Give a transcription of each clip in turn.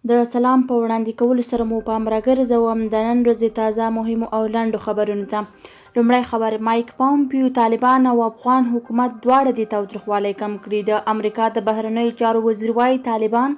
د سلام په وړاندې کولو سره مو پام راګرځوم د نن ورځې تازه مهمو او لنډو خبرونو ته. لومړی خبر، مایک پامپیو طالبان او افغان حکومت دواړه د تاوتریخوالي کم کړي. د امریکا د بهرنیو چارو وزیر وایي طالبان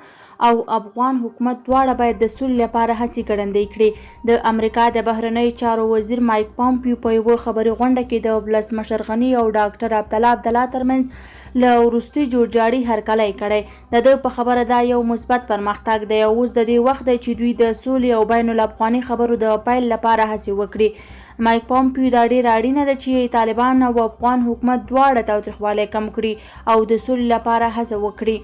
او افغان حکومت دواړه باید د سولې لپاره هڅې ګړندۍ کړي. د امریکا د بهرنیو چارو وزیر مایک پامپیو په یوه خبري غونډه کې د ولسمشر غني او ډاکټر عبدالله ترمنځ له وروستي جوړجاړي هرکلی کړی. د ده په خبره دا یو مثبت پرمختګ دی او اوس د دې وخت دی چې دوی د سولې او بین الافغاني خبرو د پیل لپاره هڅې وکړي. مایک پامپیو دا ډیره اړینه ده چې طالبان او افغان حکومت دواړه تاوتریخوالی کم کړي او د سولې لپاره هڅه وکړي.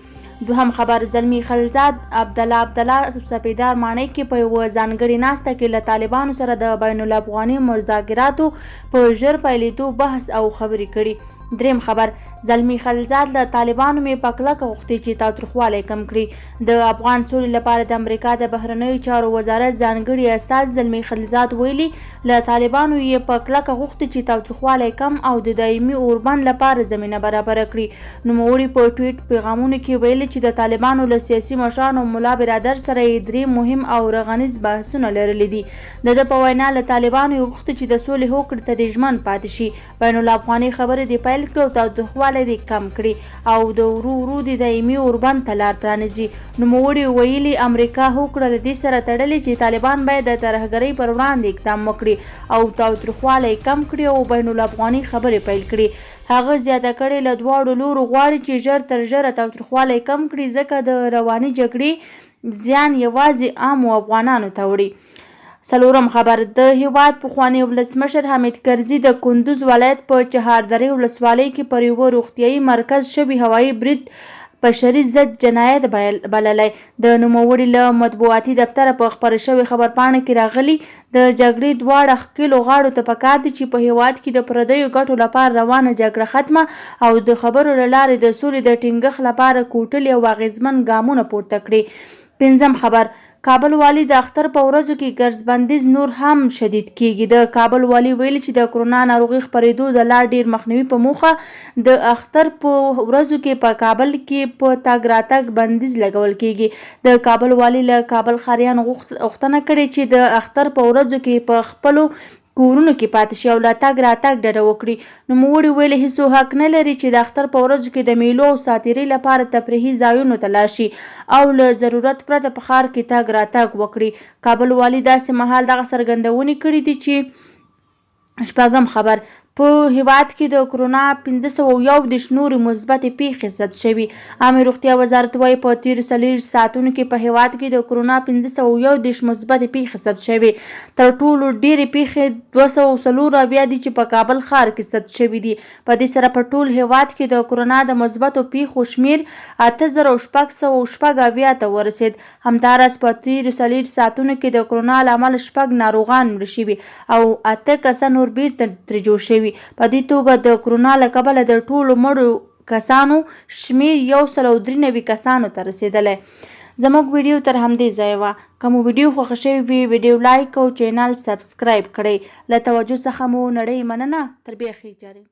دوهم خبر، زلمی خلیلزاد عبدالله سپیدار ماڼۍ کې په یوه ځانګړې ناسته کې له طالبانو سره د بین الافغاني مذاکراتو په ژر پیلېدو بحث او خبرې کړي. دریم خبر، زلمی خلیلزاد له طالبانو مې په کلکه غوښتي چې تاوتریخوالی کم کړي. د افغان سولې لپاره د امریکا د بهرنیو چارو وزارت ځانګړي استازي زلمی خلیلزاد ویلي له طالبانو یې په کلکه غوښتي چې تاوتریخوالی کم او د دایمي اوربند لپاره زمینه برابره کړي. نوموړي په ټویټ پیغامونو کې ویلي چې د طالبانو له سیاسي مشرانو ملا برادر سره یې درې مهم او رغنیز بحثونه لرلي دي. د ده په وینا له طالبانو یې غوښتي چې د سولې هوکړې ته دې ژمن پاتې شي، بین الافغاني خبرې دې پیل کړي او تاوتریخوالی دې کم کړي او د ورو د دایمي اوربند ته لار پرانیزي. نوموړي ویلي امریکا هوکړه له دې سره تړلې چې طالبان باید د ترهګرۍ پر وړاندې اقدام وکړي او تاوتریخوالی کم کړي او بین الافغاني خبرې پیل کړي. هغه زیاته کړې له دواړو لورو غواړي چې ژر تر ژره تاوتریخوالی کم کړي ځکه د رواني جګړې زیان یوازې عامو افغانانو ته وړي. څلورم خبر، د هیواد پخوانی ولسمشر حامد کرزي د کندوز ولایت په چهاردرې ولسوالۍ کې پر یوه روغتیایي مرکز شوي هوایي برید بشري ضد جنایت بللی. د نوموړي له مطبوعاتي دفتره په خپره شوې خبرپاڼه کې راغلي د جګړې دواړه ښکېلو غاړو ته پکار دي چې په هیواد کې د پردیو ګټو لپاره روانه جګړه ختمه او د خبرو له لارې د سولې د ټینګښت لپاره کوټلي او اغیزمن ګامونه پورته کړي. پنځم خبر، کابل والي د اختر په ورځو کې ګرځبندیز نور هم شدید کیږي. د کابل والي ویلي چې د کرونا ناروغي خپرېدو د لا ډیر مخنیوي په موخه د اختر په ورځو کې په کابل کې په تګ راتګ بندیز لګول کیږي. د کابل والي له کابل ښاریانو غوښتنه کړې چې د اختر په ورځو کې په خپلو کورونو کې پاتې شي او له تګ راتګ ډډه وکړي. نوموړي ویلي هیڅوک حق نه لري چې د اختر په ورځو کې د میلو او ساتیرۍ لپاره تفریحي ځایونو ته لاړ شي او له ضرورت پرته په ښار کې تګ راتګ وکړي. کابل والي داسې مهال دغه څرګندونې کړې دي چې شپږم خبر، په هیواد کې د کرونا 521 نورې مثبتې پیښې ثبت شوي. عامه روغتیا وزارت وایي په تیرو 40 ساعتونو کې په هیواد کې د کرونا 521 مثبتې پیښې ثبت شوي. تر ټولو ډېرې پیښې 240 دي چې په کابل ښار کې ثبت شوي دي. په دې سره په ټول هیواد کې د کرونا د مثبتو پیښو شمېر 8686 ته ورسېد. همداراز په تیرو 40 ساعتونو کې د کرونا له امله 6 ناروغان مړه شوي او 8 کسان نور بیرته ترې جوړ شوي. په دې توګه د کرونا له کبله د ټولو مړو کسانو شمېر 193 کسانو ته رسېدلی. زموږ ویډیو تر همدې ځایه وه. که مو ویډیو خوښه شوې وي ویډیو لایک او چینل سبسکرایب کړئ. له توجه څخه مو نړۍ مننه. تر بیا ښې جاري.